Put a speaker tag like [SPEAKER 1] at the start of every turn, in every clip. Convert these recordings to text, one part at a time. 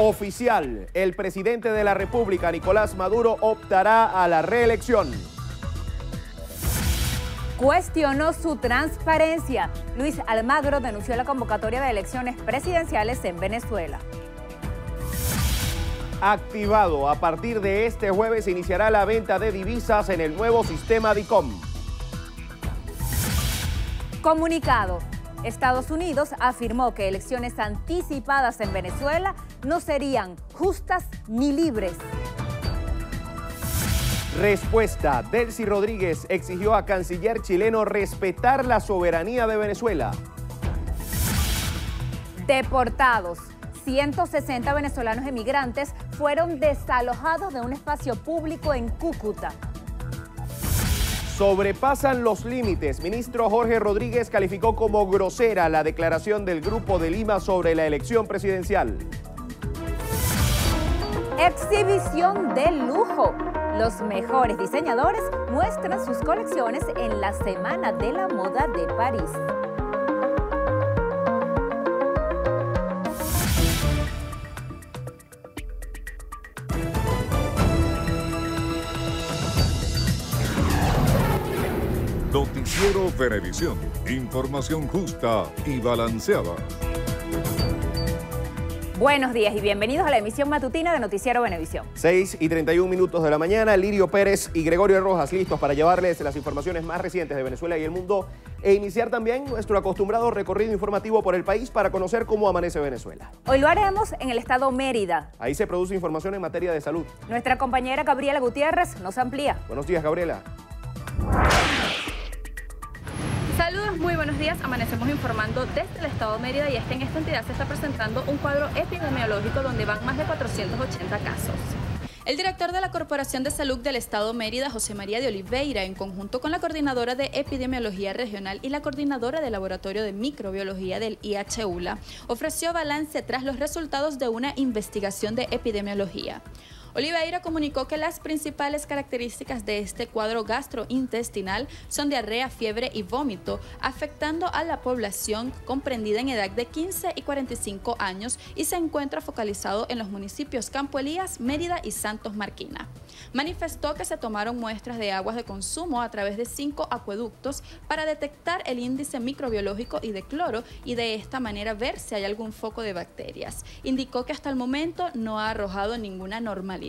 [SPEAKER 1] Oficial, el presidente de la República, Nicolás Maduro, optará a la reelección.
[SPEAKER 2] Cuestionó su transparencia. Luis Almagro denunció la convocatoria de elecciones presidenciales en Venezuela.
[SPEAKER 1] Activado, a partir de este jueves iniciará la venta de divisas en el nuevo sistema DICOM.
[SPEAKER 2] Comunicado. Estados Unidos afirmó que elecciones anticipadas en Venezuela no serían justas ni libres.
[SPEAKER 1] Respuesta. Delcy Rodríguez exigió a canciller chileno respetar la soberanía de Venezuela.
[SPEAKER 2] Deportados. 160 venezolanos emigrantes fueron desalojados de un espacio público en Cúcuta.
[SPEAKER 1] Sobrepasan los límites. Ministro Jorge Rodríguez calificó como grosera la declaración del Grupo de Lima sobre la elección presidencial.
[SPEAKER 2] Exhibición de lujo. Los mejores diseñadores muestran sus colecciones en la Semana de la Moda de París.
[SPEAKER 3] Noticiero Venevisión. Información justa y balanceada.
[SPEAKER 2] Buenos días y bienvenidos a la emisión matutina de Noticiero Venevisión.
[SPEAKER 1] 6:31 de la mañana, Lirio Pérez y Gregorio Rojas listos para llevarles las informaciones más recientes de Venezuela y el mundo e iniciar también nuestro acostumbrado recorrido informativo por el país para conocer cómo amanece Venezuela.
[SPEAKER 2] Hoy lo haremos en el estado Mérida.
[SPEAKER 1] Ahí se produce información en materia de salud.
[SPEAKER 2] Nuestra compañera Gabriela Gutiérrez nos amplía.
[SPEAKER 1] Buenos días, Gabriela.
[SPEAKER 4] Saludos, muy buenos días. Amanecemos informando desde el estado de Mérida y es que en esta entidad se está presentando un cuadro epidemiológico donde van más de 480 casos. El director de la Corporación de Salud del Estado Mérida, José María de Oliveira, en conjunto con la Coordinadora de Epidemiología Regional y la Coordinadora de Laboratorio de Microbiología del IHULA, ofreció balance tras los resultados de una investigación de epidemiología. Oliveira comunicó que las principales características de este cuadro gastrointestinal son diarrea, fiebre y vómito, afectando a la población comprendida en edad de 15 y 45 años y se encuentra focalizado en los municipios Campo Elías, Mérida y Santos Marquina. Manifestó que se tomaron muestras de aguas de consumo a través de 5 acueductos para detectar el índice microbiológico y de cloro y de esta manera ver si hay algún foco de bacterias. Indicó que hasta el momento no ha arrojado ninguna normalidad.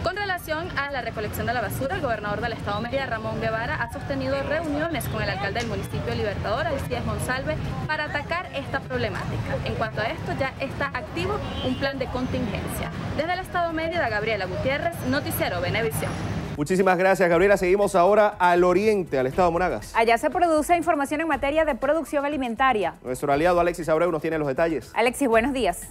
[SPEAKER 4] Con relación a la recolección de la basura, el gobernador del estado Mérida, Ramón Guevara, ha sostenido reuniones con el alcalde del municipio Libertador, Alcides Monsalve, para atacar esta problemática. En cuanto a esto, ya está activo un plan de contingencia. Desde el estado Mérida, Gabriela Gutiérrez, Noticiero Venevisión.
[SPEAKER 1] Muchísimas gracias, Gabriela. Seguimos ahora al oriente, al estado de Monagas.
[SPEAKER 2] Allá se produce información en materia de producción alimentaria.
[SPEAKER 1] Nuestro aliado Alexis Abreu nos tiene los detalles.
[SPEAKER 2] Alexis, buenos días.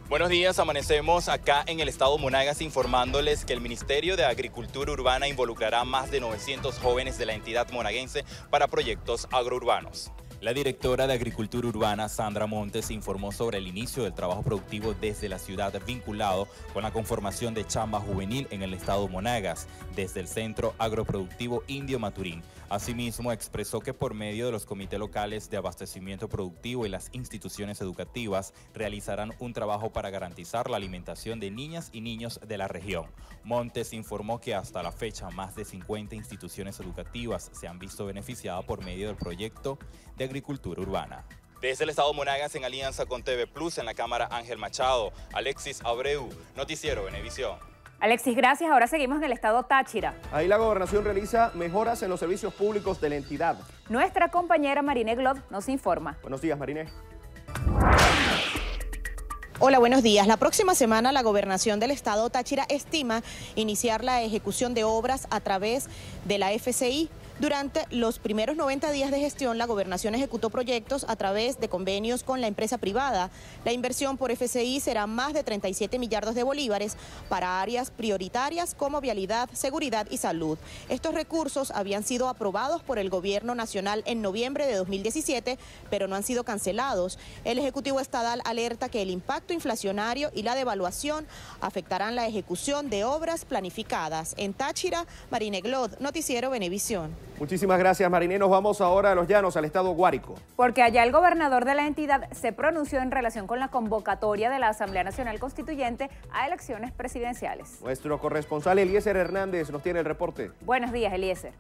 [SPEAKER 5] Buenos días, amanecemos acá en el estado Monagas informándoles que el Ministerio de Agricultura Urbana involucrará a más de 900 jóvenes de la entidad monaguense para proyectos agrourbanos. La directora de Agricultura Urbana, Sandra Montes, informó sobre el inicio del trabajo productivo desde la ciudad vinculado con la conformación de chamba juvenil en el estado Monagas, desde el Centro Agroproductivo Indio Maturín. Asimismo, expresó que por medio de los comités locales de abastecimiento productivo y las instituciones educativas realizarán un trabajo para garantizar la alimentación de niñas y niños de la región. Montes informó que hasta la fecha más de 50 instituciones educativas se han visto beneficiadas por medio del proyecto de agricultura urbana. Desde el estado Monagas, en alianza con TV Plus, en la Cámara Ángel Machado, Alexis Abreu, Noticiero Venevisión.
[SPEAKER 2] Alexis, gracias. Ahora seguimos en el estado Táchira.
[SPEAKER 1] Ahí la gobernación realiza mejoras en los servicios públicos de la entidad.
[SPEAKER 2] Nuestra compañera Mariné Glod nos informa.
[SPEAKER 1] Buenos días, Mariné.
[SPEAKER 6] Hola, buenos días. La próxima semana la gobernación del estado Táchira estima iniciar la ejecución de obras a través de la FCI. Durante los primeros 90 días de gestión, la gobernación ejecutó proyectos a través de convenios con la empresa privada. La inversión por FCI será más de 37 millardos de bolívares para áreas prioritarias como vialidad, seguridad y salud. Estos recursos habían sido aprobados por el gobierno nacional en noviembre de 2017, pero no han sido cancelados. El Ejecutivo Estadal alerta que el impacto inflacionario y la devaluación afectarán la ejecución de obras planificadas. En Táchira, Mariné Glod, Noticiero Venevisión.
[SPEAKER 1] Muchísimas gracias, Mariné. Nos vamos ahora a Los Llanos, al estado Guárico.
[SPEAKER 2] Porque allá el gobernador de la entidad se pronunció en relación con la convocatoria de la Asamblea Nacional Constituyente a elecciones presidenciales.
[SPEAKER 1] Nuestro corresponsal Eliezer Hernández nos tiene el reporte.
[SPEAKER 2] Buenos días, Eliezer.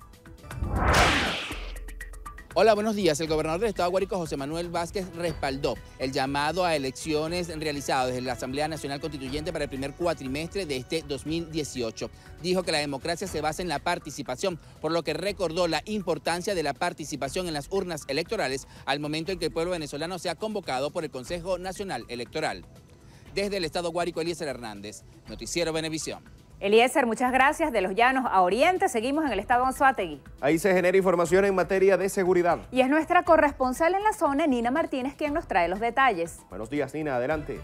[SPEAKER 7] Hola, buenos días. El gobernador del estado de Guárico, José Manuel Vázquez, respaldó el llamado a elecciones realizado desde la Asamblea Nacional Constituyente para el primer cuatrimestre de este 2018. Dijo que la democracia se basa en la participación, por lo que recordó la importancia de la participación en las urnas electorales al momento en que el pueblo venezolano sea convocado por el Consejo Nacional Electoral. Desde el estado Guárico, Eliezer Hernández, Noticiero Venevisión.
[SPEAKER 2] Eliezer, muchas gracias. De Los Llanos a Oriente, seguimos en el estado Anzoátegui.
[SPEAKER 1] Ahí se genera información en materia de seguridad.
[SPEAKER 2] Y es nuestra corresponsal en la zona, Nina Martínez, quien nos trae los detalles.
[SPEAKER 1] Buenos días, Nina, adelante.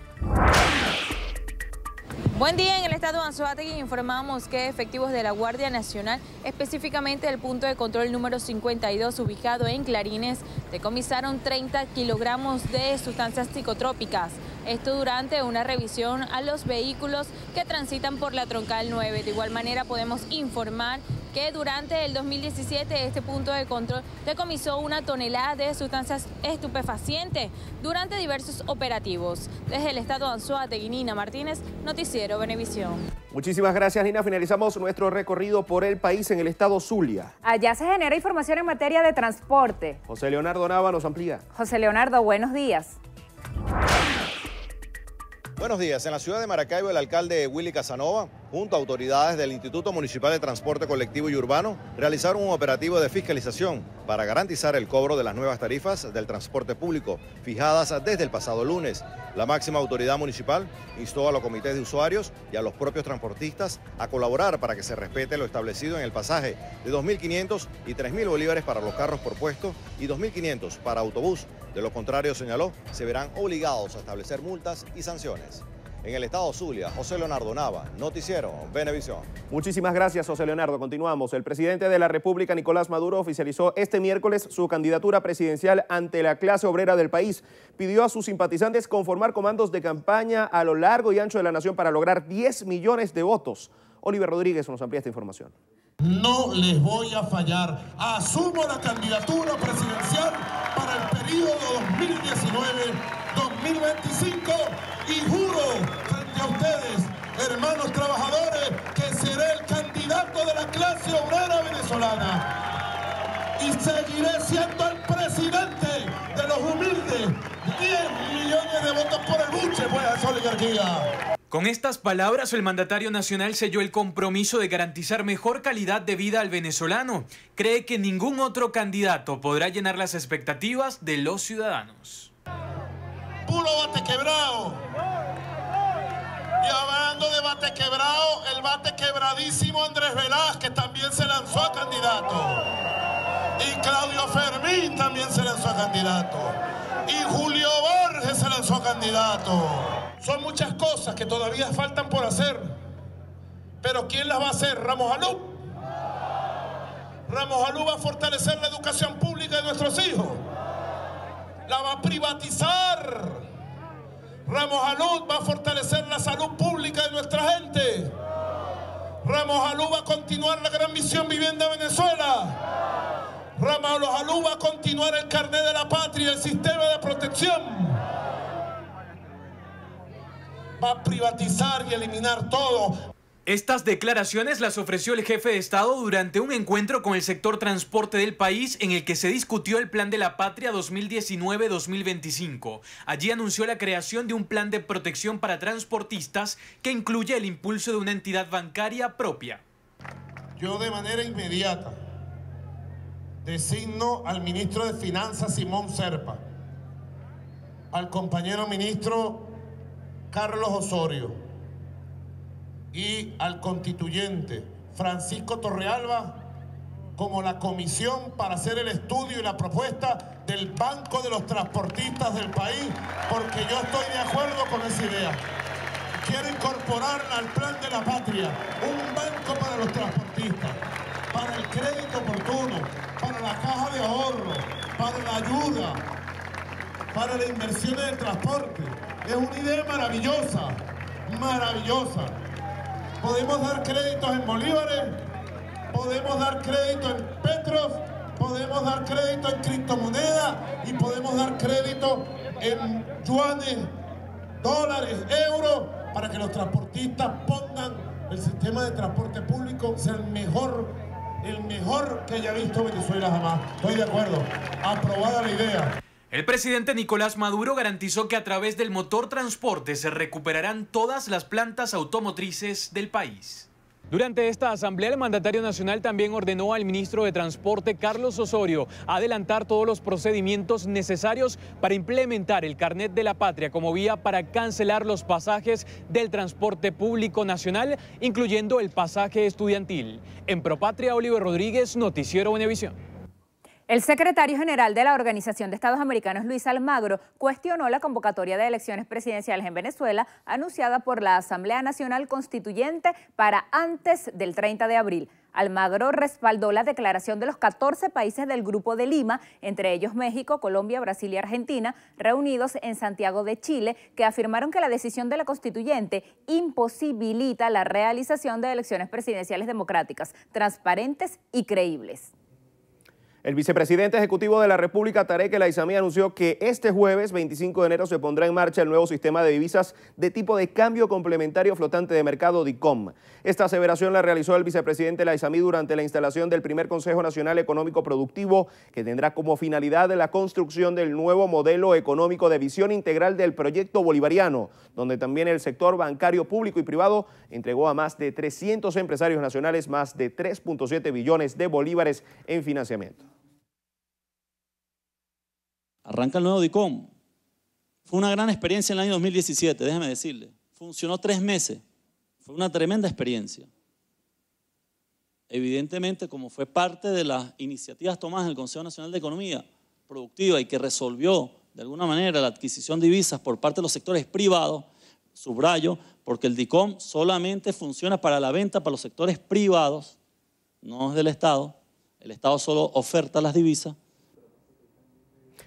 [SPEAKER 8] Buen día. En el estado de Anzoátegui informamos que efectivos de la Guardia Nacional, específicamente del punto de control número 52 ubicado en Clarines, decomisaron 30 kilogramos de sustancias psicotrópicas. Esto durante una revisión a los vehículos que transitan por la Troncal 9. De igual manera podemos informar que durante el 2017 este punto de control decomisó 1 tonelada de sustancias estupefacientes durante diversos operativos. Desde el estado de Anzoátegui, Nina Martínez, Noticiero Venevisión.
[SPEAKER 1] Muchísimas gracias, Nina. Finalizamos nuestro recorrido por el país en el estado Zulia.
[SPEAKER 2] Allá se genera información en materia de transporte.
[SPEAKER 1] José Leonardo Nava nos amplía.
[SPEAKER 2] José Leonardo, buenos días.
[SPEAKER 9] Buenos días. En la ciudad de Maracaibo, el alcalde Willy Casanova, junto a autoridades del Instituto Municipal de Transporte Colectivo y Urbano, realizaron un operativo de fiscalización para garantizar el cobro de las nuevas tarifas del transporte público, fijadas desde el pasado lunes. La máxima autoridad municipal instó a los comités de usuarios y a los propios transportistas a colaborar para que se respete lo establecido en el pasaje de 2.500 y 3.000 bolívares para los carros por puesto y 2.500 para autobús. De lo contrario, señaló, se verán obligados a establecer multas y sanciones. En el estado Zulia, José Leonardo Nava, Noticiero Venevisión.
[SPEAKER 1] Muchísimas gracias, José Leonardo. Continuamos. El presidente de la República, Nicolás Maduro, oficializó este miércoles su candidatura presidencial ante la clase obrera del país. Pidió a sus simpatizantes conformar comandos de campaña a lo largo y ancho de la nación para lograr 10 millones de votos. Oliver Rodríguez nos amplía esta información.
[SPEAKER 10] No les voy a fallar. Asumo la candidatura presidencial para el periodo 2019-2025 y juro frente a ustedes, hermanos trabajadores, que seré el candidato de la clase obrera venezolana y seguiré siendo el presidente de los humildes. 10 millones de votos por el buche, pues, a esa oligarquía.
[SPEAKER 11] Con estas palabras, el mandatario nacional selló el compromiso de garantizar mejor calidad de vida al venezolano. Cree que ningún otro candidato podrá llenar las expectativas de los ciudadanos.
[SPEAKER 10] Puro bate quebrado. Y hablando de bate quebrado, el bate quebradísimo Andrés Velázquez también se lanzó a candidato. Y Claudio Fermín también se lanzó a candidato. Y Julio Borges se lanzó a candidato. Son muchas cosas que todavía faltan por hacer. Pero ¿quién las va a hacer? ¿Ramos Alú? ¿Ramos Alú va a fortalecer la educación pública de nuestros hijos? ¿La va a privatizar? ¿Ramos Alú va a fortalecer la salud pública de nuestra gente? ¿Ramos Alú va a continuar la gran misión Vivienda Venezuela? ¿Ramos Alú va a continuar el carnet de la patria, el sistema de protección? Va a privatizar y eliminar todo.
[SPEAKER 11] Estas declaraciones las ofreció el jefe de Estado durante un encuentro con el sector transporte del país en el que se discutió el Plan de la Patria 2019-2025. Allí anunció la creación de un plan de protección para transportistas que incluye el impulso de una entidad bancaria propia.
[SPEAKER 10] Yo de manera inmediata designo al ministro de Finanzas, Simón Serpa, al compañero ministro Carlos Osorio y al constituyente Francisco Torrealba como la comisión para hacer el estudio y la propuesta del Banco de los Transportistas del país, porque yo estoy de acuerdo con esa idea. Quiero incorporarla al Plan de la Patria, un banco para los transportistas, para el crédito oportuno, para la caja de ahorro, para la ayuda, para la inversión en el transporte. Es una idea maravillosa, maravillosa. Podemos dar créditos en bolívares, podemos dar créditos en petro nuestros, podemos dar crédito en criptomonedas y podemos dar crédito en yuanes, dólares, euros, para que los transportistas pongan el sistema de transporte público sea el mejor que haya visto Venezuela jamás. Estoy de acuerdo. Aprobada la idea.
[SPEAKER 11] El presidente Nicolás Maduro garantizó que a través del motor transporte se recuperarán todas las plantas automotrices del país. Durante esta asamblea, el mandatario nacional también ordenó al ministro de Transporte, Carlos Osorio, adelantar todos los procedimientos necesarios para implementar el carnet de la patria como vía para cancelar los pasajes del transporte público nacional, incluyendo el pasaje estudiantil. En Propatria, Oliver Rodríguez, Noticiero Univisión.
[SPEAKER 2] El secretario general de la Organización de Estados Americanos, Luis Almagro, cuestionó la convocatoria de elecciones presidenciales en Venezuela anunciada por la Asamblea Nacional Constituyente para antes del 30 de abril. Almagro respaldó la declaración de los 14 países del Grupo de Lima, entre ellos México, Colombia, Brasil y Argentina, reunidos en Santiago de Chile, que afirmaron que la decisión de la Constituyente imposibilita la realización de elecciones presidenciales democráticas, transparentes y creíbles.
[SPEAKER 1] El vicepresidente ejecutivo de la República, Tarek El Aissami, anunció que este jueves 25 de enero se pondrá en marcha el nuevo sistema de divisas de tipo de cambio complementario flotante de mercado DICOM. Esta aseveración la realizó el vicepresidente El Aissami durante la instalación del primer Consejo Nacional Económico Productivo, que tendrá como finalidad la construcción del nuevo modelo económico de visión integral del proyecto bolivariano, donde también el sector bancario público y privado entregó a más de 300 empresarios nacionales más de 3.7 billones de bolívares en financiamiento.
[SPEAKER 12] Arranca el nuevo DICOM. Fue una gran experiencia en el año 2017, déjeme decirle. Funcionó 3 meses. Fue una tremenda experiencia. Evidentemente, como fue parte de las iniciativas tomadas en el Consejo Nacional de Economía Productiva y que resolvió de alguna manera la adquisición de divisas por parte de los sectores privados, subrayo, porque el DICOM solamente funciona para la venta para los sectores privados, no es del Estado. El Estado solo oferta las divisas.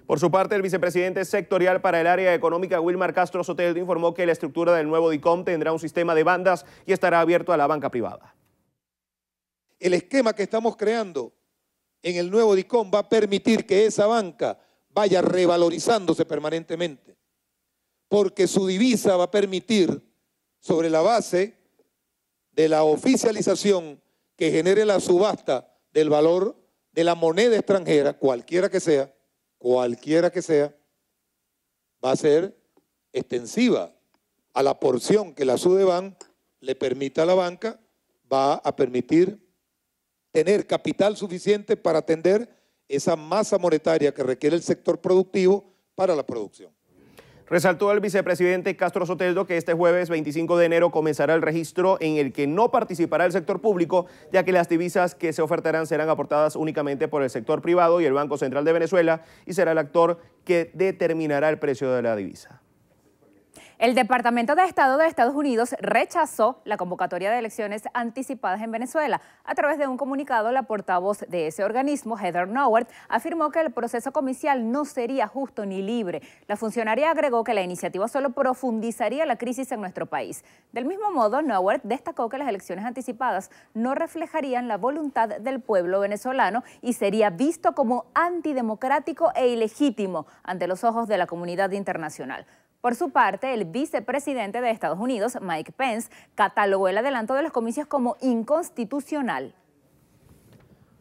[SPEAKER 1] Por su parte, el vicepresidente sectorial para el área económica, Wilmar Castro Soteldo, informó que la estructura del nuevo DICOM tendrá un sistema de bandas y estará abierto a la banca privada.
[SPEAKER 13] El esquema que estamos creando en el nuevo DICOM va a permitir que esa banca vaya revalorizándose permanentemente, porque su divisa va a permitir, sobre la base de la oficialización que genere la subasta del valor de la moneda extranjera, cualquiera que sea, va a ser extensiva a la porción que la Sudeban le permita a la banca, va a permitir tener capital suficiente para atender esa masa monetaria que requiere el sector productivo para la producción.
[SPEAKER 1] Resaltó el vicepresidente Castro Soteldo que este jueves 25 de enero comenzará el registro en el que no participará el sector público, ya que las divisas que se ofertarán serán aportadas únicamente por el sector privado y el Banco Central de Venezuela, y será el actor que determinará el precio de la divisa.
[SPEAKER 2] El Departamento de Estado de Estados Unidos rechazó la convocatoria de elecciones anticipadas en Venezuela. A través de un comunicado, la portavoz de ese organismo, Heather Nauert, afirmó que el proceso comicial no sería justo ni libre. La funcionaria agregó que la iniciativa solo profundizaría la crisis en nuestro país. Del mismo modo, Nauert destacó que las elecciones anticipadas no reflejarían la voluntad del pueblo venezolano y sería visto como antidemocrático e ilegítimo ante los ojos de la comunidad internacional. Por su parte, el vicepresidente de Estados Unidos, Mike Pence, catalogó el adelanto de los comicios como inconstitucional.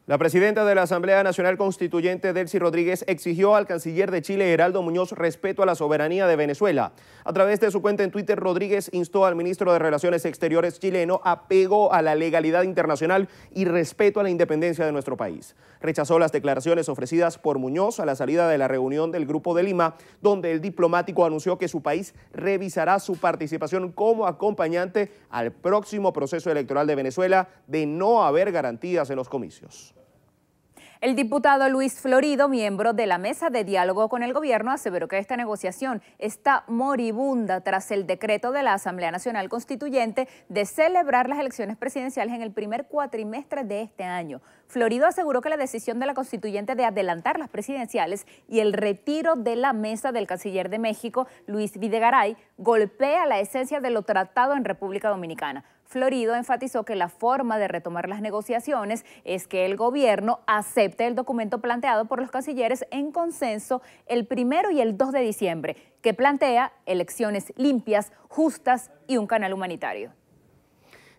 [SPEAKER 1] La presidenta de la Asamblea Nacional Constituyente, Delcy Rodríguez, exigió al canciller de Chile, Heraldo Muñoz, respeto a la soberanía de Venezuela. A través de su cuenta en Twitter, Rodríguez instó al ministro de Relaciones Exteriores chileno apego a la legalidad internacional y respeto a la independencia de nuestro país. Rechazó las declaraciones ofrecidas por Muñoz a la salida de la reunión del Grupo de Lima, donde el diplomático anunció que su país revisará su participación como acompañante al próximo proceso electoral de Venezuela de no haber garantías en los comicios.
[SPEAKER 2] El diputado Luis Florido, miembro de la mesa de diálogo con el gobierno, aseveró que esta negociación está moribunda tras el decreto de la Asamblea Nacional Constituyente de celebrar las elecciones presidenciales en el primer cuatrimestre de este año. Florido aseguró que la decisión de la Constituyente de adelantar las presidenciales y el retiro de la mesa del canciller de México, Luis Videgaray, golpea la esencia de lo tratado en República Dominicana. Florido enfatizó que la forma de retomar las negociaciones es que el gobierno acepte el documento planteado por los cancilleres en consenso el 1 y el 2 de diciembre, que plantea elecciones limpias, justas y un canal humanitario.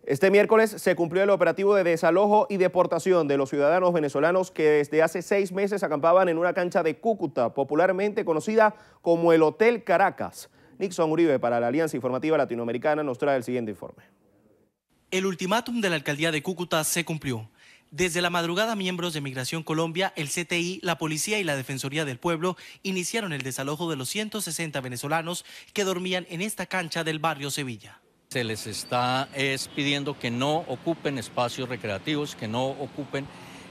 [SPEAKER 1] Este miércoles se cumplió el operativo de desalojo y deportación de los ciudadanos venezolanos que desde hace 6 meses acampaban en una cancha de Cúcuta, popularmente conocida como el Hotel Caracas. Nixon Uribe, para la Alianza Informativa Latinoamericana, nos trae el siguiente informe.
[SPEAKER 14] El ultimátum de la alcaldía de Cúcuta se cumplió. Desde la madrugada, miembros de Migración Colombia, el CTI, la Policía y la Defensoría del Pueblo iniciaron el desalojo de los 160 venezolanos que dormían en esta cancha del barrio Sevilla.
[SPEAKER 15] Se les está pidiendo que no ocupen espacios recreativos, que no ocupen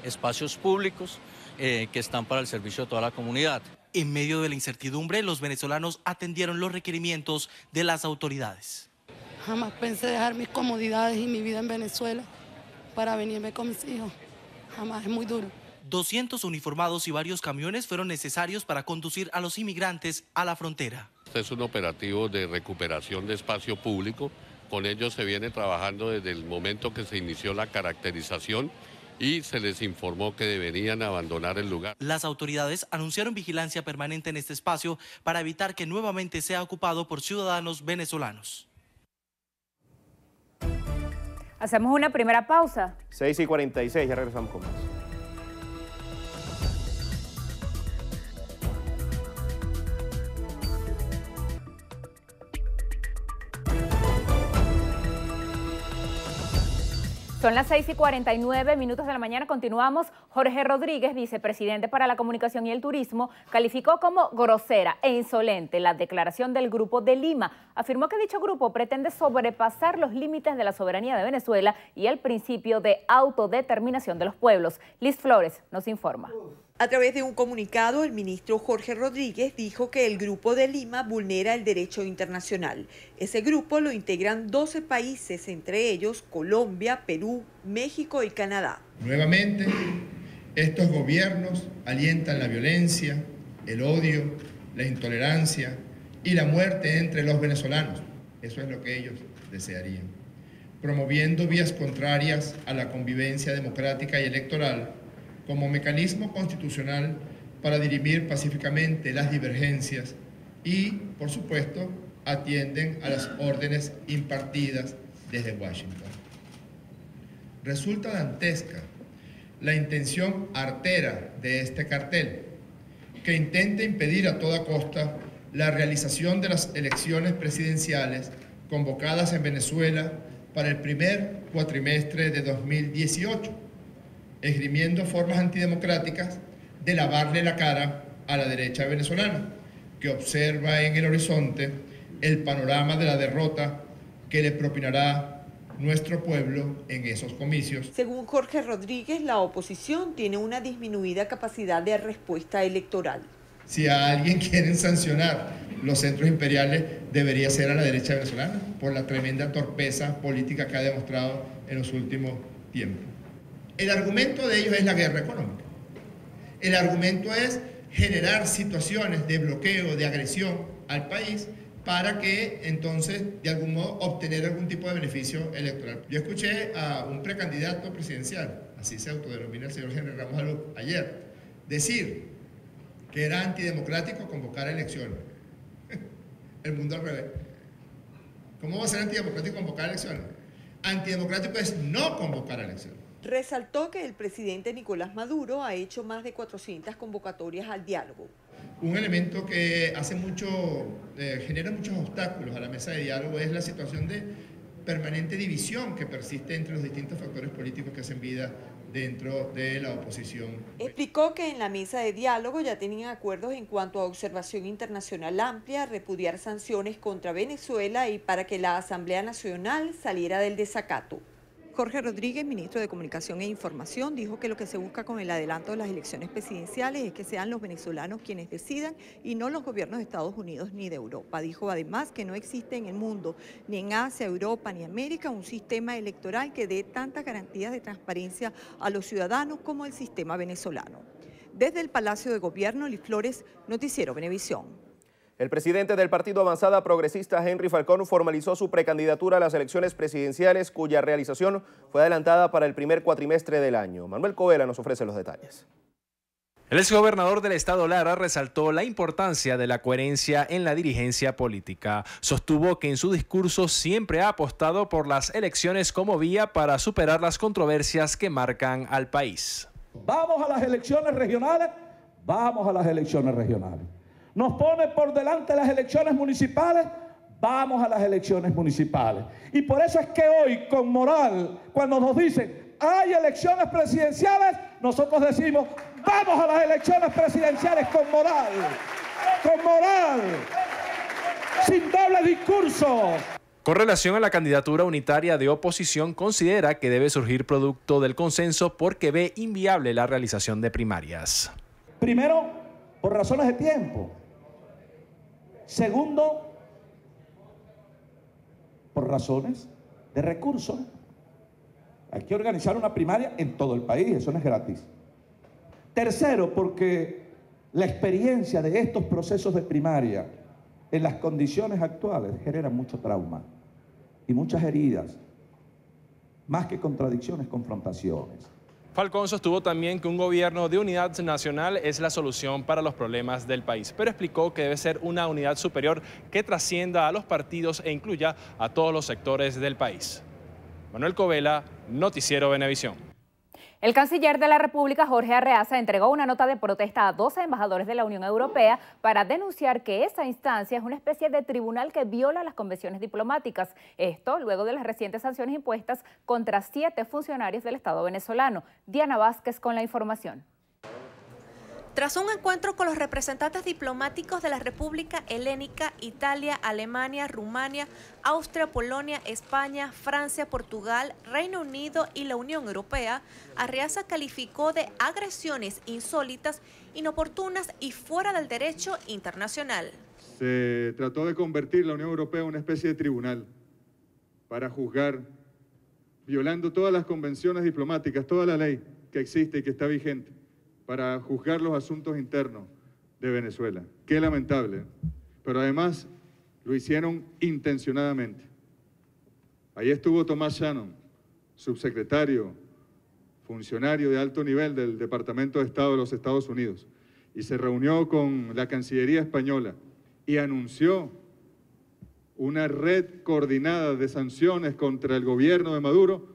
[SPEAKER 15] espacios públicos que están para el servicio de toda la comunidad.
[SPEAKER 14] En medio de la incertidumbre, los venezolanos atendieron los requerimientos de las autoridades.
[SPEAKER 16] Jamás pensé dejar mis comodidades y mi vida en Venezuela para venirme con mis hijos. Jamás, es muy duro.
[SPEAKER 14] 200 uniformados y varios camiones fueron necesarios para conducir a los inmigrantes a la frontera.
[SPEAKER 17] Este es un operativo de recuperación de espacio público. Con ellos se viene trabajando desde el momento que se inició la caracterización y se les informó que deberían abandonar el lugar.
[SPEAKER 14] Las autoridades anunciaron vigilancia permanente en este espacio para evitar que nuevamente sea ocupado por ciudadanos venezolanos.
[SPEAKER 2] Hacemos una primera pausa.
[SPEAKER 1] 6:46, ya regresamos con más.
[SPEAKER 2] Son las 6:49 de la mañana. Continuamos. Jorge Rodríguez, vicepresidente para la comunicación y el turismo, calificó como grosera e insolente la declaración del Grupo de Lima. Afirmó que dicho grupo pretende sobrepasar los límites de la soberanía de Venezuela y el principio de autodeterminación de los pueblos. Liz Flores nos informa.
[SPEAKER 18] A través de un comunicado, el ministro Jorge Rodríguez dijo que el Grupo de Lima vulnera el derecho internacional. Ese grupo lo integran 12 países, entre ellos Colombia, Perú, México y Canadá.
[SPEAKER 19] Nuevamente, estos gobiernos alientan la violencia, el odio, la intolerancia y la muerte entre los venezolanos. Eso es lo que ellos desearían. Promoviendo vías contrarias a la convivencia democrática y electoral, como mecanismo constitucional para dirimir pacíficamente las divergencias y, por supuesto, atienden a las órdenes impartidas desde Washington. Resulta dantesca la intención artera de este cartel, que intenta impedir a toda costa la realización de las elecciones presidenciales convocadas en Venezuela para el primer cuatrimestre de 2018, esgrimiendo formas antidemocráticas de lavarle la cara a la derecha venezolana, que observa en el horizonte el panorama de la derrota que le propinará nuestro pueblo en esos comicios.
[SPEAKER 18] Según Jorge Rodríguez, la oposición tiene una disminuida capacidad de respuesta electoral.
[SPEAKER 19] Si a alguien quieren sancionar los centros imperiales, debería ser a la derecha venezolana, por la tremenda torpeza política que ha demostrado en los últimos tiempos. El argumento de ellos es la guerra económica. El argumento es generar situaciones de bloqueo, de agresión al país para que entonces de algún modo obtener algún tipo de beneficio electoral. Yo escuché a un precandidato presidencial, así se autodenomina el señor Henry Ramos Alú, ayer, decir que era antidemocrático convocar elecciones. El mundo al revés. ¿Cómo va a ser antidemocrático convocar elecciones? Antidemocrático es no convocar elecciones.
[SPEAKER 18] Resaltó que el presidente Nicolás Maduro ha hecho más de 400 convocatorias al diálogo.
[SPEAKER 19] Un elemento que genera muchos obstáculos a la mesa de diálogo es la situación de permanente división que persiste entre los distintos factores políticos que hacen vida dentro de la oposición.
[SPEAKER 18] Explicó que en la mesa de diálogo ya tenían acuerdos en cuanto a observación internacional amplia, repudiar sanciones contra Venezuela y para que la Asamblea Nacional saliera del desacato. Jorge Rodríguez, ministro de Comunicación e Información, dijo que lo que se busca con el adelanto de las elecciones presidenciales es que sean los venezolanos quienes decidan y no los gobiernos de Estados Unidos ni de Europa. Dijo además que no existe en el mundo, ni en Asia, Europa ni América, un sistema electoral que dé tantas garantías de transparencia a los ciudadanos como el sistema venezolano. Desde el Palacio de Gobierno, Liz Flores, Noticiero Venevisión.
[SPEAKER 1] El presidente del Partido Avanzada Progresista, Henry Falcón, formalizó su precandidatura a las elecciones presidenciales, cuya realización fue adelantada para el primer cuatrimestre del año. Manuel Covela nos ofrece los detalles.
[SPEAKER 20] El exgobernador del estado Lara resaltó la importancia de la coherencia en la dirigencia política. Sostuvo que en su discurso siempre ha apostado por las elecciones como vía para superar las controversias que marcan al país.
[SPEAKER 21] Vamos a las elecciones regionales, vamos a las elecciones regionales. Nos pone por delante las elecciones municipales, vamos a las elecciones municipales. Y por eso es que hoy, con moral, cuando nos dicen hay elecciones presidenciales, nosotros decimos vamos a las elecciones presidenciales con moral, sin doble discurso.
[SPEAKER 20] Con relación a la candidatura unitaria de oposición, considera que debe surgir producto del consenso porque ve inviable la realización de primarias.
[SPEAKER 21] Primero, por razones de tiempo. Segundo, por razones de recursos. Hay que organizar una primaria en todo el país, eso no es gratis. Tercero, porque la experiencia de estos procesos de primaria en las condiciones actuales genera mucho trauma y muchas heridas, más que contradicciones, confrontaciones.
[SPEAKER 20] Falcón sostuvo también que un gobierno de unidad nacional es la solución para los problemas del país, pero explicó que debe ser una unidad superior que trascienda a los partidos e incluya a todos los sectores del país. Manuel Covela, Noticiero Venevisión.
[SPEAKER 2] El canciller de la República, Jorge Arreaza, entregó una nota de protesta a 12 embajadores de la Unión Europea para denunciar que esa instancia es una especie de tribunal que viola las convenciones diplomáticas. Esto luego de las recientes sanciones impuestas contra 7 funcionarios del Estado venezolano. Diana Vázquez con la información.
[SPEAKER 22] Tras un encuentro con los representantes diplomáticos de la República Helénica, Italia, Alemania, Rumania, Austria, Polonia, España, Francia, Portugal, Reino Unido y la Unión Europea, Arreaza calificó de agresiones insólitas, inoportunas y fuera del derecho internacional.
[SPEAKER 23] Se trató de convertir la Unión Europea en una especie de tribunal para juzgar, violando todas las convenciones diplomáticas, toda la ley que existe y que está vigente, para juzgar los asuntos internos de Venezuela. Qué lamentable, pero además lo hicieron intencionadamente. Ahí estuvo Tomás Shannon, subsecretario, funcionario de alto nivel del Departamento de Estado de los Estados Unidos, y se reunió con la Cancillería española y anunció una red coordinada de sanciones contra el gobierno de Maduro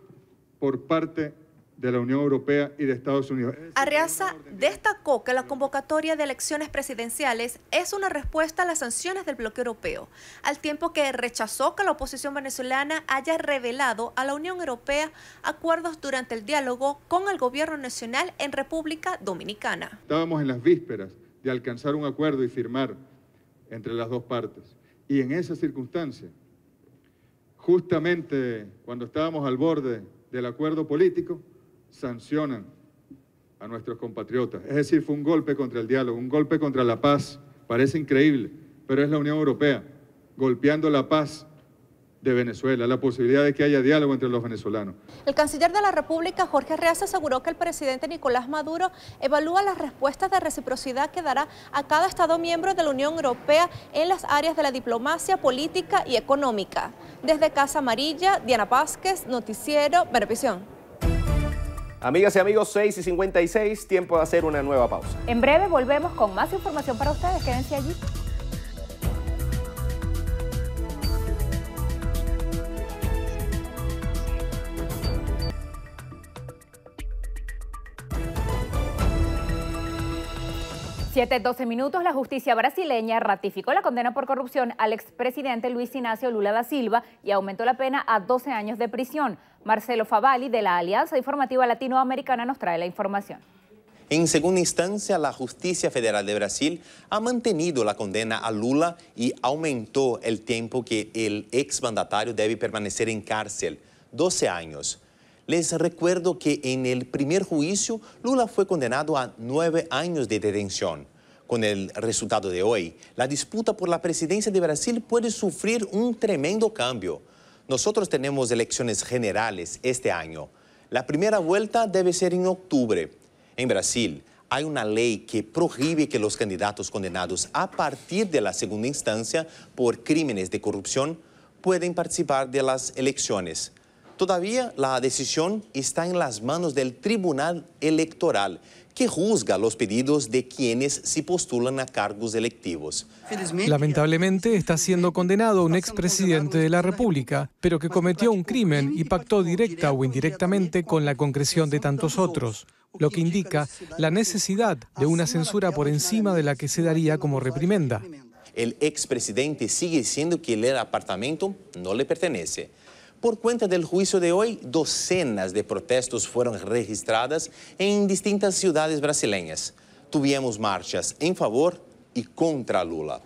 [SPEAKER 23] por parte de la Unión Europea y de Estados Unidos.
[SPEAKER 22] Arreaza destacó que la convocatoria de elecciones presidenciales es una respuesta a las sanciones del bloque europeo, al tiempo que rechazó que la oposición venezolana haya revelado a la Unión Europea acuerdos durante el diálogo con el gobierno nacional en República Dominicana.
[SPEAKER 23] Estábamos en las vísperas de alcanzar un acuerdo y firmar entre las dos partes. Y en esa circunstancia, justamente cuando estábamos al borde del acuerdo político, sancionan a nuestros compatriotas. Es decir, fue un golpe contra el diálogo, un golpe contra la paz. Parece increíble, pero es la Unión Europea golpeando la paz de Venezuela, la posibilidad de que haya diálogo entre los venezolanos.
[SPEAKER 22] El canciller de la República, Jorge Arreaza, aseguró que el presidente Nicolás Maduro evalúa las respuestas de reciprocidad que dará a cada Estado miembro de la Unión Europea en las áreas de la diplomacia, política y económica. Desde Casa Amarilla, Diana Vázquez, Noticiero Venevisión.
[SPEAKER 1] Amigas y amigos, 6:56, tiempo de hacer una nueva pausa.
[SPEAKER 2] En breve volvemos con más información para ustedes, quédense allí. Siete, 12 minutos, la justicia brasileña ratificó la condena por corrupción al expresidente Luis Inácio Lula da Silva y aumentó la pena a 12 años de prisión. Marcelo Favalli, de la Alianza Informativa Latinoamericana, nos trae la información.
[SPEAKER 24] En segunda instancia, la Justicia Federal de Brasil ha mantenido la condena a Lula y aumentó el tiempo que el exmandatario debe permanecer en cárcel, 12 años. Les recuerdo que en el primer juicio, Lula fue condenado a 9 años de detención. Con el resultado de hoy, la disputa por la presidencia de Brasil puede sufrir un tremendo cambio. Nosotros tenemos elecciones generales este año. La primera vuelta debe ser en octubre. En Brasil, Hay una ley que prohíbe que los candidatos condenados a partir de la segunda instancia por crímenes de corrupción pueden participar de las elecciones. Todavía la decisión está en las manos del Tribunal Electoral, que juzga los pedidos de quienes se postulan a cargos electivos.
[SPEAKER 3] Lamentablemente está siendo condenado un expresidente de la República, pero que cometió un crimen y pactó directa o indirectamente con la concreción de tantos otros, lo que indica la necesidad de una censura por encima de la que se daría como reprimenda.
[SPEAKER 24] El expresidente sigue diciendo que el apartamento no le pertenece. Por cuenta del juicio de hoy, docenas de protestos fueron registradas en distintas ciudades brasileñas. Tuvimos marchas en favor y contra Lula.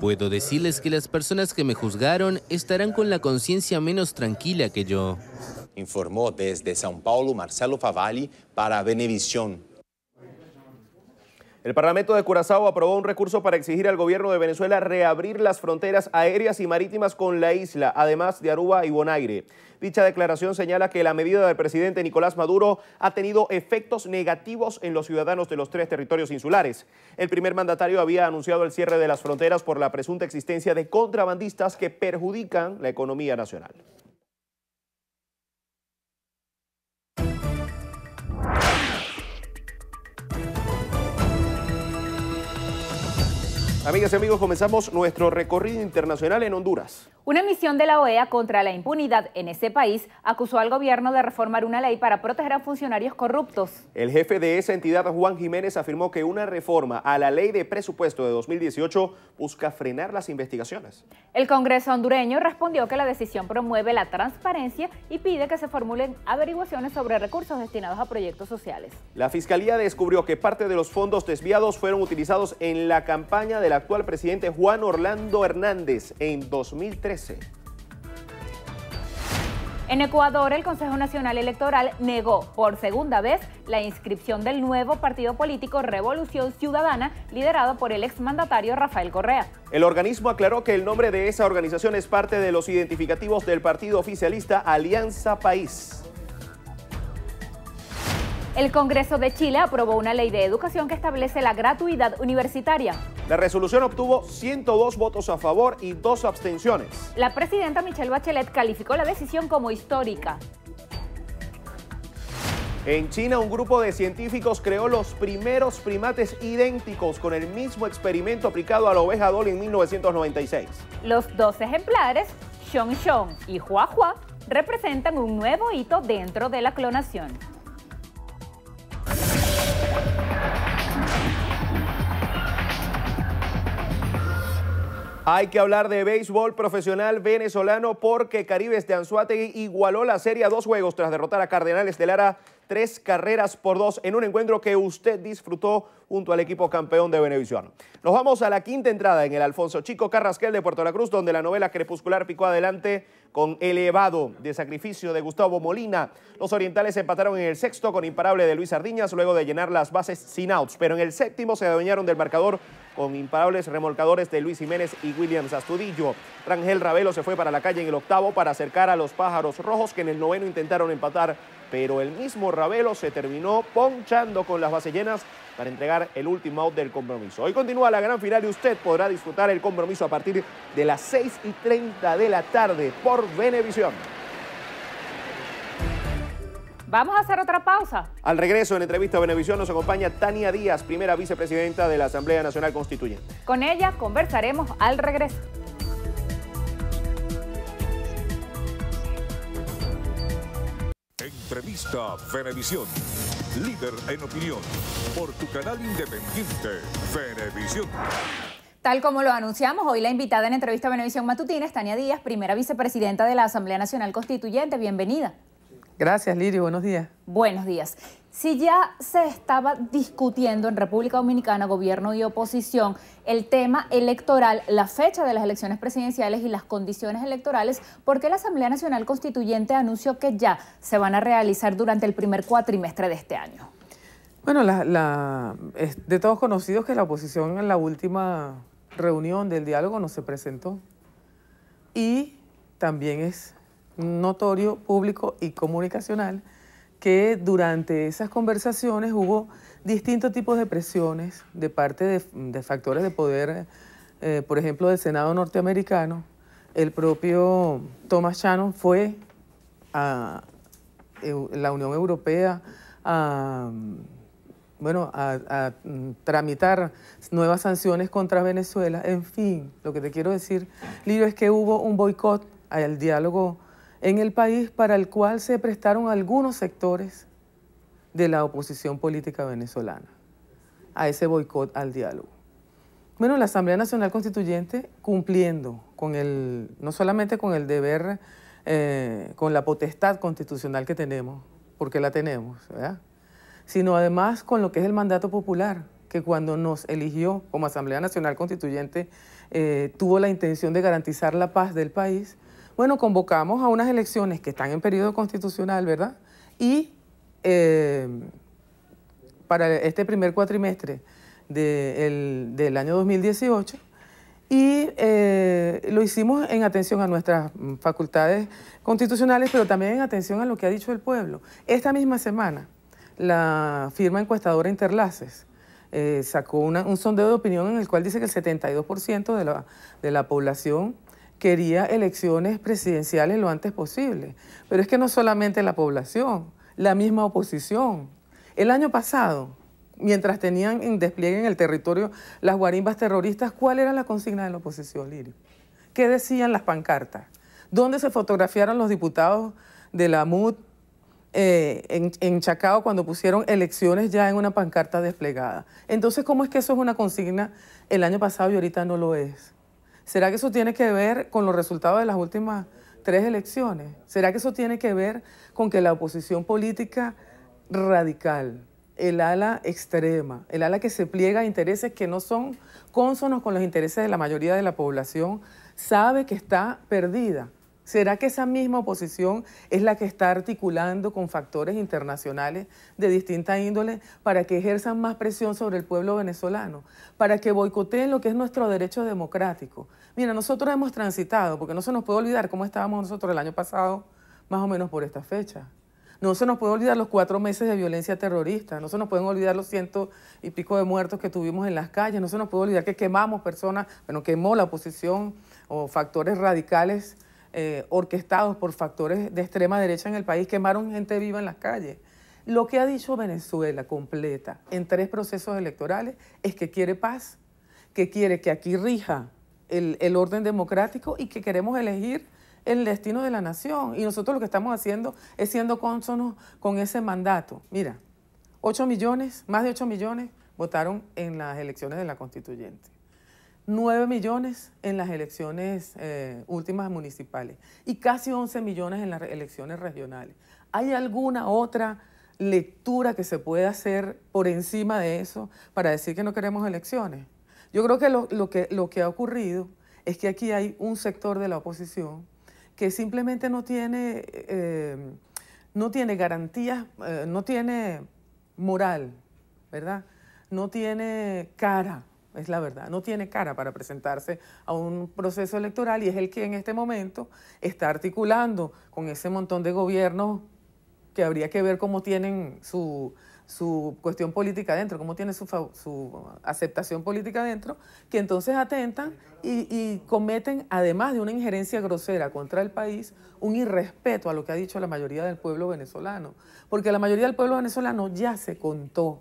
[SPEAKER 4] Puedo decirles que las personas que me juzgaron estarán con la conciencia menos tranquila que yo.
[SPEAKER 24] Informó desde São Paulo Marcelo Favalli para Venevisión.
[SPEAKER 1] El Parlamento de Curazao aprobó un recurso para exigir al gobierno de Venezuela reabrir las fronteras aéreas y marítimas con la isla, además de Aruba y Bonaire. Dicha declaración señala que la medida del presidente Nicolás Maduro ha tenido efectos negativos en los ciudadanos de los 3 territorios insulares. El primer mandatario había anunciado el cierre de las fronteras por la presunta existencia de contrabandistas que perjudican la economía nacional. Amigas y amigos, comenzamos nuestro recorrido internacional en Honduras.
[SPEAKER 2] Una misión de la OEA contra la impunidad en ese país acusó al gobierno de reformar una ley para proteger a funcionarios corruptos.
[SPEAKER 1] El jefe de esa entidad, Juan Jiménez, afirmó que una reforma a la ley de presupuesto de 2018 busca frenar las investigaciones.
[SPEAKER 2] El Congreso hondureño respondió que la decisión promueve la transparencia y pide que se formulen averiguaciones sobre recursos destinados a proyectos sociales.
[SPEAKER 1] La Fiscalía descubrió que parte de los fondos desviados fueron utilizados en la campaña del actual presidente Juan Orlando Hernández en 2013.
[SPEAKER 2] En Ecuador, el Consejo Nacional Electoral negó por segunda vez la inscripción del nuevo partido político Revolución Ciudadana, liderado por el exmandatario Rafael Correa.
[SPEAKER 1] El organismo aclaró que el nombre de esa organización es parte de los identificativos del partido oficialista Alianza País.
[SPEAKER 2] El Congreso de Chile aprobó una ley de educación que establece la gratuidad universitaria.
[SPEAKER 1] La resolución obtuvo 102 votos a favor y 2 abstenciones.
[SPEAKER 2] La presidenta Michelle Bachelet calificó la decisión como histórica.
[SPEAKER 1] En China, un grupo de científicos creó los primeros primates idénticos con el mismo experimento aplicado a la oveja Dolly en 1996.
[SPEAKER 2] Los 2 ejemplares, Xiong Xiong y Hua Hua, representan un nuevo hito dentro de la clonación.
[SPEAKER 1] Hay que hablar de béisbol profesional venezolano porque Caribes de Anzoátegui igualó la serie a 2 juegos tras derrotar a Cardenales de Lara 3-2 en un encuentro que usted disfrutó junto al equipo campeón de Venevisión. Nos vamos a la quinta entrada en el Alfonso Chico Carrasquel de Puerto La Cruz, donde la novela crepuscular picó adelante con Elevado de sacrificio de Gustavo Molina. Los orientales empataron en el sexto con imparable de Luis Sardiñas luego de llenar las bases sin outs, pero en el séptimo se adueñaron del marcador con imparables remolcadores de Luis Jiménez y Williams Astudillo. Rangel Ravelo se fue para la calle en el octavo para acercar a los Pájaros Rojos, que en el noveno intentaron empatar, pero el mismo Ravelo se terminó ponchando con las bases llenas para entregar el último out del compromiso. Hoy continúa la gran final y usted podrá disfrutar el compromiso a partir de las 6:30 de la tarde por Venevisión.
[SPEAKER 2] Vamos a hacer otra pausa.
[SPEAKER 1] Al regreso, en entrevista a Venevisión, nos acompaña Tania Díaz, primera vicepresidenta de la Asamblea Nacional Constituyente.
[SPEAKER 2] Con ella conversaremos al regreso.
[SPEAKER 5] Entrevista Venevisión, líder en opinión, por tu canal independiente, Venevisión.
[SPEAKER 2] Tal como lo anunciamos, hoy la invitada en entrevista a Venevisión Matutina es Tania Díaz, primera vicepresidenta de la Asamblea Nacional Constituyente. Bienvenida.
[SPEAKER 6] Gracias, Lirio. Buenos días.
[SPEAKER 2] Buenos días. Si ya se estaba discutiendo en República Dominicana, gobierno y oposición, el tema electoral, la fecha de las elecciones presidenciales y las condiciones electorales, ¿por qué la Asamblea Nacional Constituyente anunció que ya se van a realizar durante el primer cuatrimestre de este año?
[SPEAKER 6] Bueno, es de todos conocidos que la oposición en la última reunión del diálogo no se presentó. Y también es notorio, público y comunicacional que durante esas conversaciones hubo distintos tipos de presiones de parte de factores de poder, por ejemplo, del Senado norteamericano. El propio Thomas Shannon fue a la Unión Europea a tramitar nuevas sanciones contra Venezuela. En fin, lo que te quiero decir, Lirio, es que hubo un boicot al diálogo en el país para el cual se prestaron algunos sectores de la oposición política venezolana a ese boicot al diálogo. Bueno, la Asamblea Nacional Constituyente, cumpliendo con no solamente con el deber, con la potestad constitucional que tenemos, porque la tenemos, ¿verdad?, sino además con lo que es el mandato popular, que cuando nos eligió como Asamblea Nacional Constituyente tuvo la intención de garantizar la paz del país. Bueno, convocamos a unas elecciones que están en periodo constitucional, ¿verdad?, y para este primer cuatrimestre del año 2018, y lo hicimos en atención a nuestras facultades constitucionales, pero también en atención a lo que ha dicho el pueblo. Esta misma semana, la firma encuestadora Interlaces sacó un sondeo de opinión en el cual dice que el 72% de la población quería elecciones presidenciales lo antes posible. Pero es que no solamente la población, la misma oposición. El año pasado, mientras tenían en despliegue en el territorio las guarimbas terroristas, ¿cuál era la consigna de la oposición, Lirio? ¿Qué decían las pancartas? ¿Dónde se fotografiaron los diputados de la MUD en Chacao cuando pusieron elecciones ya en una pancarta desplegada? Entonces, ¿cómo es que eso es una consigna el año pasado y ahorita no lo es? ¿Será que eso tiene que ver con los resultados de las últimas 3 elecciones? ¿Será que eso tiene que ver con que la oposición política radical, el ala extrema, el ala que se pliega a intereses que no son cónsonos con los intereses de la mayoría de la población, sabe que está perdida? ¿Será que esa misma oposición es la que está articulando con factores internacionales de distinta índole para que ejerzan más presión sobre el pueblo venezolano, para que boicoteen lo que es nuestro derecho democrático? Mira, nosotros hemos transitado, porque no se nos puede olvidar cómo estábamos nosotros el año pasado, más o menos por esta fecha. No se nos puede olvidar los 4 meses de violencia terrorista, no se nos pueden olvidar los 100 y pico de muertos que tuvimos en las calles, no se nos puede olvidar que quemamos personas, bueno, quemó la oposición o factores radicales orquestados por factores de extrema derecha en el país, quemaron gente viva en las calles. Lo que ha dicho Venezuela completa en 3 procesos electorales es que quiere paz, que quiere que aquí rija el orden democrático y que queremos elegir el destino de la nación. Y nosotros lo que estamos haciendo es siendo cónsonos con ese mandato. Mira, 8 millones, más de 8 millones votaron en las elecciones de la Constituyente. 9 millones en las elecciones últimas municipales y casi 11 millones en las elecciones regionales. ¿Hay alguna otra lectura que se pueda hacer por encima de eso para decir que no queremos elecciones? Yo creo que lo que ha ocurrido es que aquí hay un sector de la oposición que simplemente no tiene garantías, no tiene moral, ¿verdad? No tiene cara. Es la verdad, no tiene cara para presentarse a un proceso electoral y es el que en este momento está articulando con ese montón de gobiernos que habría que ver cómo tienen su cuestión política dentro, cómo tiene su aceptación política dentro, que entonces atentan y cometen, además de una injerencia grosera contra el país, un irrespeto a lo que ha dicho la mayoría del pueblo venezolano, porque la mayoría del pueblo venezolano ya se contó.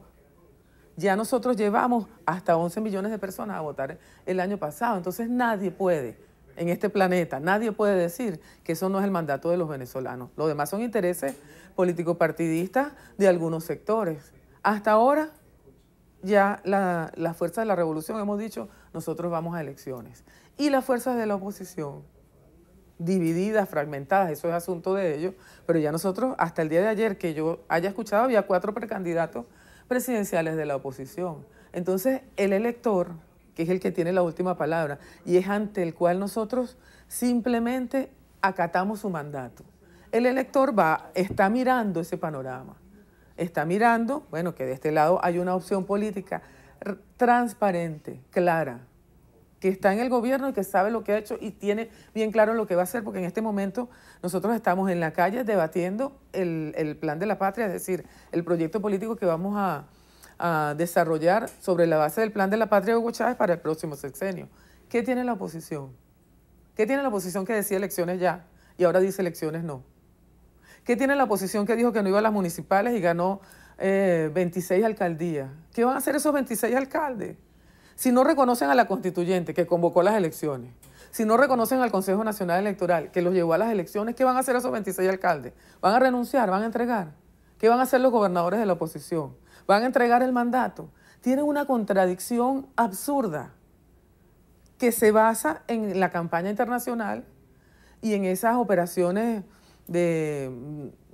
[SPEAKER 6] Ya nosotros llevamos hasta 11 millones de personas a votar el año pasado. Entonces nadie puede, en este planeta, nadie puede decir que eso no es el mandato de los venezolanos. Lo demás son intereses político-partidistas de algunos sectores. Hasta ahora, ya las fuerzas de la revolución hemos dicho, nosotros vamos a elecciones. Y las fuerzas de la oposición, divididas, fragmentadas, eso es asunto de ellos, pero ya nosotros, hasta el día de ayer que yo haya escuchado, había 4 precandidatos presidenciales de la oposición. Entonces, el elector, que es el que tiene la última palabra, y es ante el cual nosotros simplemente acatamos su mandato. El elector está mirando ese panorama, está mirando, bueno, que de este lado hay una opción política transparente, clara, que está en el gobierno y que sabe lo que ha hecho y tiene bien claro lo que va a hacer, porque en este momento nosotros estamos en la calle debatiendo el plan de la patria, es decir, el proyecto político que vamos a desarrollar sobre la base del plan de la patria de Hugo Chávez para el próximo sexenio. ¿Qué tiene la oposición? ¿Qué tiene la oposición que decía elecciones ya y ahora dice elecciones no? ¿Qué tiene la oposición que dijo que no iba a las municipales y ganó 26 alcaldías? ¿Qué van a hacer esos 26 alcaldes? Si no reconocen a la constituyente que convocó las elecciones, si no reconocen al Consejo Nacional Electoral que los llevó a las elecciones, ¿qué van a hacer esos 26 alcaldes? ¿Van a renunciar? ¿Van a entregar? ¿Qué van a hacer los gobernadores de la oposición? ¿Van a entregar el mandato? Tienen una contradicción absurda que se basa en la campaña internacional y en esas operaciones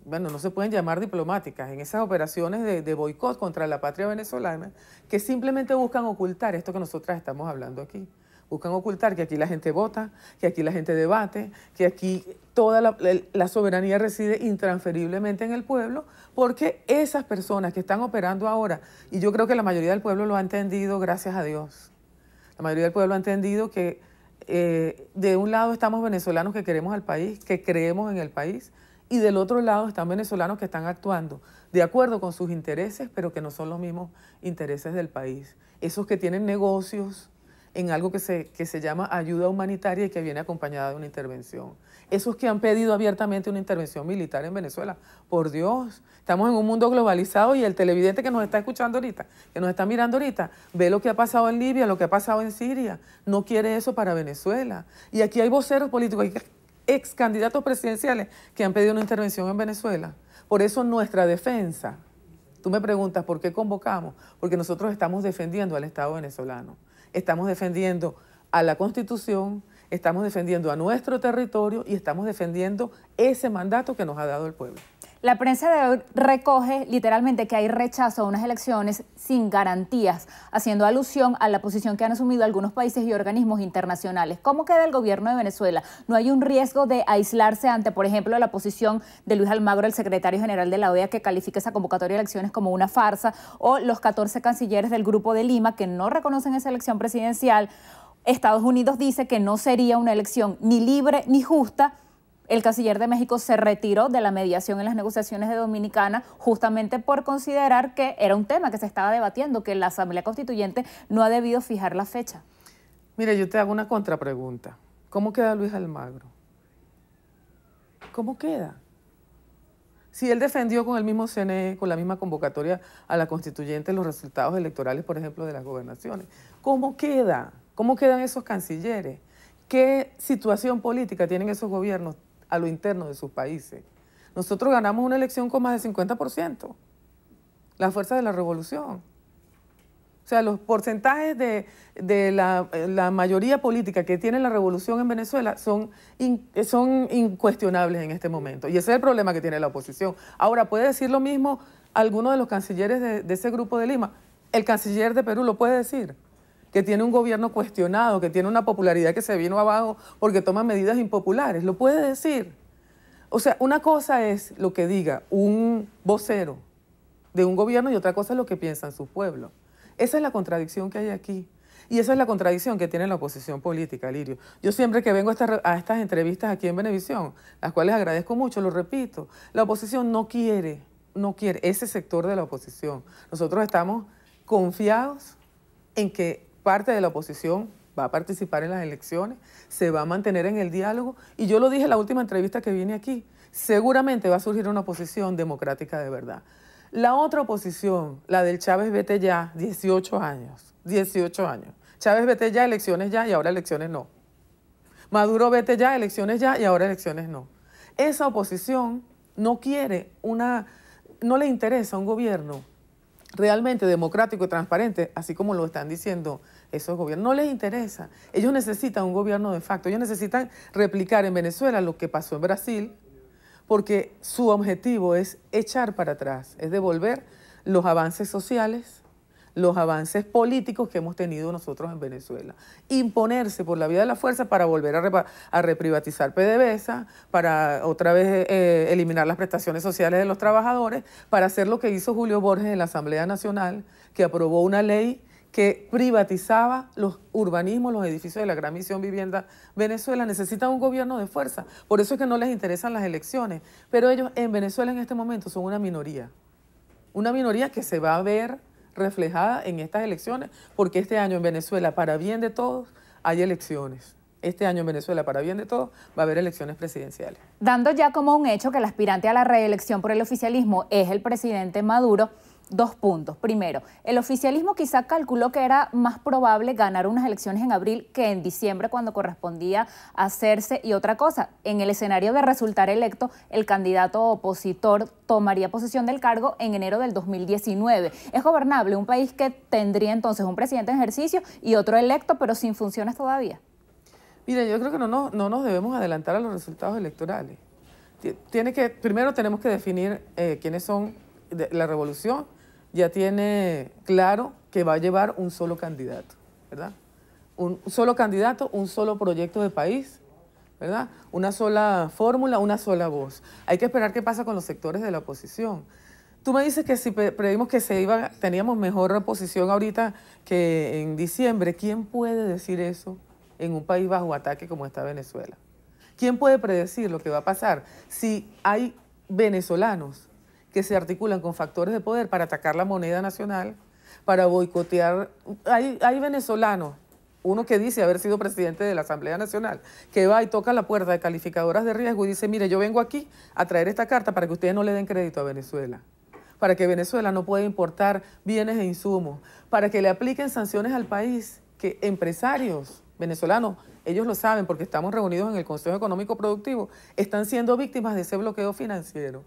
[SPEAKER 6] bueno, no se pueden llamar diplomáticas, en esas operaciones de boicot contra la patria venezolana, que simplemente buscan ocultar esto que nosotras estamos hablando aquí. Buscan ocultar que aquí la gente vota, que aquí la gente debate, que aquí toda la soberanía reside intransferiblemente en el pueblo, porque esas personas que están operando ahora, y yo creo que la mayoría del pueblo lo ha entendido, gracias a Dios, la mayoría del pueblo ha entendido que de un lado estamos venezolanos que queremos al país, que creemos en el país, y del otro lado están venezolanos que están actuando de acuerdo con sus intereses, pero que no son los mismos intereses del país. Esos que tienen negocios en algo que se llama ayuda humanitaria y que viene acompañada de una intervención. Esos que han pedido abiertamente una intervención militar en Venezuela. Por Dios, estamos en un mundo globalizado y el televidente que nos está escuchando ahorita, que nos está mirando ahorita, ve lo que ha pasado en Libia, lo que ha pasado en Siria. No quiere eso para Venezuela. Y aquí hay voceros políticos, hay ex candidatos presidenciales que han pedido una intervención en Venezuela. Por eso nuestra defensa, tú me preguntas por qué convocamos, porque nosotros estamos defendiendo al Estado venezolano, estamos defendiendo a la Constitución, estamos defendiendo a nuestro territorio y estamos defendiendo ese mandato que nos ha dado el pueblo.
[SPEAKER 2] La prensa de hoy recoge literalmente que hay rechazo a unas elecciones sin garantías, haciendo alusión a la posición que han asumido algunos países y organismos internacionales. ¿Cómo queda el gobierno de Venezuela? ¿No hay un riesgo de aislarse ante, por ejemplo, la posición de Luis Almagro, el secretario general de la OEA, que califica esa convocatoria de elecciones como una farsa, o los 14 cancilleres del Grupo de Lima que no reconocen esa elección presidencial? Estados Unidos dice que no sería una elección ni libre ni justa. El canciller de México se retiró de la mediación en las negociaciones de Dominicana justamente por considerar que era un tema que se estaba debatiendo, que la Asamblea Constituyente no ha debido fijar la fecha.
[SPEAKER 6] Mire, yo te hago una contrapregunta. ¿Cómo queda Luis Almagro? ¿Cómo queda? Si él defendió con el mismo CNE, con la misma convocatoria a la Constituyente los resultados electorales, por ejemplo, de las gobernaciones, ¿cómo queda? ¿Cómo quedan esos cancilleres? ¿Qué situación política tienen esos gobiernos a lo interno de sus países? Nosotros ganamos una elección con más del 50%, la fuerza de la revolución. O sea, los porcentajes de la mayoría política que tiene la revolución en Venezuela son incuestionables en este momento. Y ese es el problema que tiene la oposición. Ahora, ¿puede decir lo mismo alguno de los cancilleres de ese Grupo de Lima? El canciller de Perú lo puede decir, que tiene un gobierno cuestionado, que tiene una popularidad que se vino abajo porque toma medidas impopulares. Lo puede decir. O sea, una cosa es lo que diga un vocero de un gobierno y otra cosa es lo que piensan sus pueblos. Esa es la contradicción que hay aquí. Y esa es la contradicción que tiene la oposición política, Lirio. Yo siempre que vengo a estas entrevistas aquí en Venevisión, las cuales agradezco mucho, lo repito, la oposición no quiere ese sector de la oposición. Nosotros estamos confiados en que parte de la oposición va a participar en las elecciones, se va a mantener en el diálogo, y yo lo dije en la última entrevista que vine aquí, seguramente va a surgir una oposición democrática de verdad. La otra oposición, la del Chávez vete ya, 18 años. Chávez vete ya, elecciones ya y ahora elecciones no. Maduro vete ya, elecciones ya y ahora elecciones no. Esa oposición no quiere no le interesa un gobierno realmente democrático y transparente, así como lo están diciendo esos gobiernos. No les interesa. Ellos necesitan un gobierno de facto. Ellos necesitan replicar en Venezuela lo que pasó en Brasil, porque su objetivo es echar para atrás, es devolver los avances sociales, los avances políticos que hemos tenido nosotros en Venezuela. Imponerse por la vía de la fuerza para volver a reprivatizar PDVSA, para otra vez eliminar las prestaciones sociales de los trabajadores, para hacer lo que hizo Julio Borges en la Asamblea Nacional, que aprobó una ley que privatizaba los urbanismos, los edificios de la Gran Misión Vivienda Venezuela. Necesitan un gobierno de fuerza. Por eso es que no les interesan las elecciones. Pero ellos en Venezuela en este momento son una minoría. Una minoría que se va a ver reflejada en estas elecciones, porque este año en Venezuela, para bien de todos, hay elecciones. Este año en Venezuela, para bien de todos, va a haber elecciones presidenciales.
[SPEAKER 2] Dando ya como un hecho que el aspirante a la reelección por el oficialismo es el presidente Maduro, 2 puntos. Primero, el oficialismo quizá calculó que era más probable ganar unas elecciones en abril que en diciembre, cuando correspondía hacerse. Y otra cosa, en el escenario de resultar electo, el candidato opositor tomaría posesión del cargo en enero del 2019. ¿Es gobernable un país que tendría entonces un presidente en ejercicio y otro electo, pero sin funciones todavía?
[SPEAKER 6] Mire, yo creo que no nos debemos adelantar a los resultados electorales. Primero tenemos que definir quiénes son la revolución. Ya tiene claro que va a llevar un solo candidato, ¿verdad? Un solo candidato, un solo proyecto de país, ¿verdad? Una sola fórmula, una sola voz. Hay que esperar qué pasa con los sectores de la oposición. Tú me dices que si predimos que teníamos mejor posición ahorita que en diciembre. ¿Quién puede decir eso en un país bajo ataque como está Venezuela? ¿Quién puede predecir lo que va a pasar si hay venezolanos que se articulan con factores de poder para atacar la moneda nacional, para boicotear? Hay venezolanos, uno que dice haber sido presidente de la Asamblea Nacional, que va y toca la puerta de calificadoras de riesgo y dice, mire, yo vengo aquí a traer esta carta para que ustedes no le den crédito a Venezuela, para que Venezuela no pueda importar bienes e insumos, para que le apliquen sanciones al país, que empresarios venezolanos, ellos lo saben porque estamos reunidos en el Consejo Económico Productivo, están siendo víctimas de ese bloqueo financiero.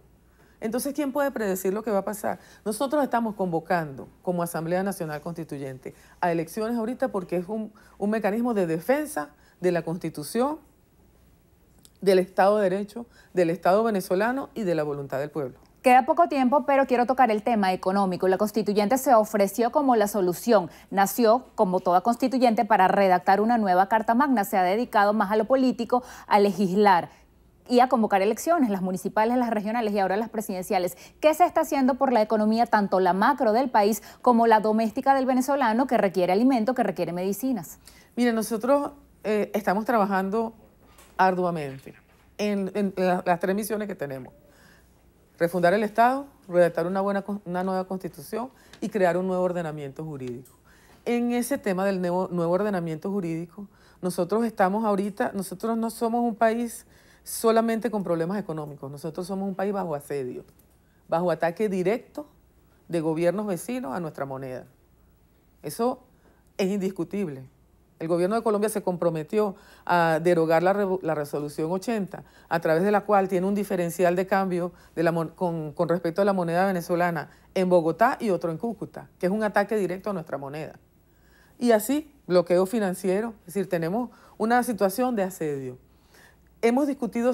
[SPEAKER 6] Entonces, ¿quién puede predecir lo que va a pasar? Nosotros estamos convocando como Asamblea Nacional Constituyente a elecciones ahorita porque es un mecanismo de defensa de la Constitución, del Estado de Derecho, del Estado venezolano y de la voluntad del pueblo.
[SPEAKER 2] Queda poco tiempo, pero quiero tocar el tema económico. La constituyente se ofreció como la solución. Nació, como toda constituyente, para redactar una nueva Carta Magna. Se ha dedicado más a lo político, a legislar y a convocar elecciones, las municipales, las regionales y ahora las presidenciales. ¿Qué se está haciendo por la economía, tanto la macro del país como la doméstica del venezolano, que requiere alimento, que requiere medicinas?
[SPEAKER 6] Mire, nosotros estamos trabajando arduamente en las 3 misiones que tenemos. Refundar el Estado, redactar una nueva constitución y crear un nuevo ordenamiento jurídico. En ese tema del nuevo ordenamiento jurídico, nosotros no somos un país solamente con problemas económicos. Nosotros somos un país bajo asedio, bajo ataque directo de gobiernos vecinos a nuestra moneda. Eso es indiscutible. El gobierno de Colombia se comprometió a derogar la resolución 80, a través de la cual tiene un diferencial de cambio con respecto a la moneda venezolana en Bogotá y otro en Cúcuta, que es un ataque directo a nuestra moneda. Y así, bloqueo financiero, es decir, tenemos una situación de asedio. Hemos discutido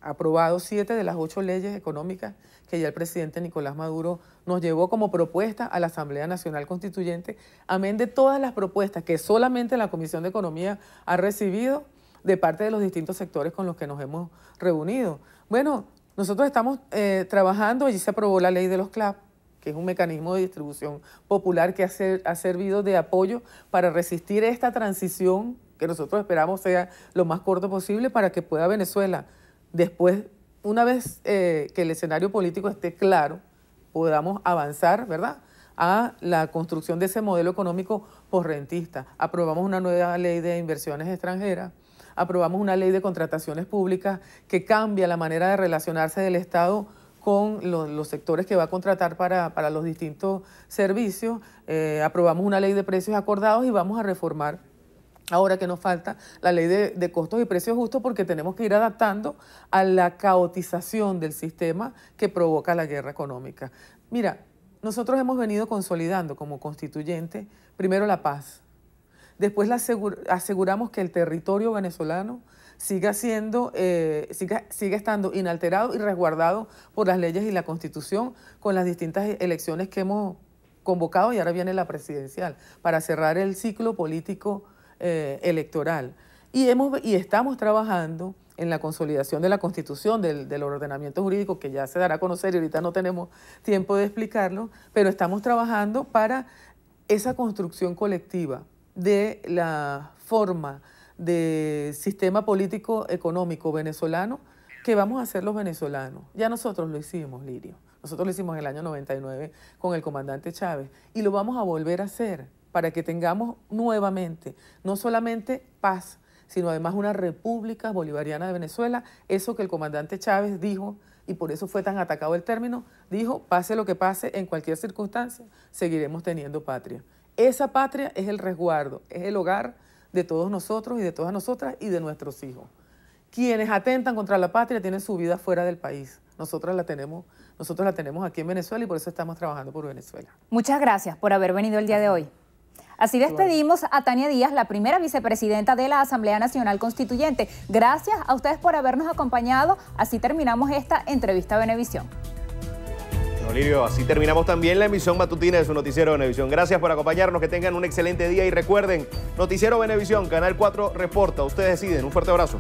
[SPEAKER 6] aprobado 7 de las 8 leyes económicas que ya el presidente Nicolás Maduro nos llevó como propuesta a la Asamblea Nacional Constituyente, amén de todas las propuestas que solamente la Comisión de Economía ha recibido de parte de los distintos sectores con los que nos hemos reunido. Bueno, nosotros estamos trabajando, allí se aprobó la ley de los CLAP, que es un mecanismo de distribución popular que ha servido de apoyo para resistir esta transición que nosotros esperamos sea lo más corto posible para que pueda Venezuela, después, una vez que el escenario político esté claro, podamos avanzar, ¿verdad?, a la construcción de ese modelo económico posrentista. Aprobamos una nueva ley de inversiones extranjeras, aprobamos una ley de contrataciones públicas que cambia la manera de relacionarse del Estado con los sectores que va a contratar para los distintos servicios. Aprobamos una ley de precios acordados y vamos a reformar, ahora que nos falta, la ley de costos y precios justos, porque tenemos que ir adaptando a la caotización del sistema que provoca la guerra económica. Mira, nosotros hemos venido consolidando como constituyente, primero la paz, después aseguramos que el territorio venezolano siga estando inalterado y resguardado por las leyes y la Constitución, con las distintas elecciones que hemos convocado, y ahora viene la presidencial, para cerrar el ciclo político electoral. Y estamos trabajando en la consolidación de la Constitución, del ordenamiento jurídico, que ya se dará a conocer y ahorita no tenemos tiempo de explicarlo, pero estamos trabajando para esa construcción colectiva de la forma de sistema político económico venezolano que vamos a hacer los venezolanos. Ya nosotros lo hicimos, Lirio. Nosotros lo hicimos en el año 99 con el comandante Chávez y lo vamos a volver a hacer para que tengamos nuevamente no solamente paz, sino además una república bolivariana de Venezuela. Eso que el comandante Chávez dijo, y por eso fue tan atacado el término, dijo, pase lo que pase, en cualquier circunstancia, seguiremos teniendo patria. Esa patria es el resguardo, es el hogar de todos nosotros y de todas nosotras y de nuestros hijos. Quienes atentan contra la patria tienen su vida fuera del país. Nosotros la tenemos aquí en Venezuela y por eso estamos trabajando por Venezuela.
[SPEAKER 2] Muchas gracias por haber venido el día de hoy. Así despedimos a Tania Díaz, la primera vicepresidenta de la Asamblea Nacional Constituyente. Gracias a ustedes por habernos acompañado. Así terminamos esta entrevista a Venevisión.
[SPEAKER 1] Bueno, Lirio, así terminamos también la emisión matutina de su noticiero Venevisión. Gracias por acompañarnos, que tengan un excelente día y recuerden, Noticiero Venevisión, Canal 4 reporta, ustedes deciden. Un fuerte abrazo.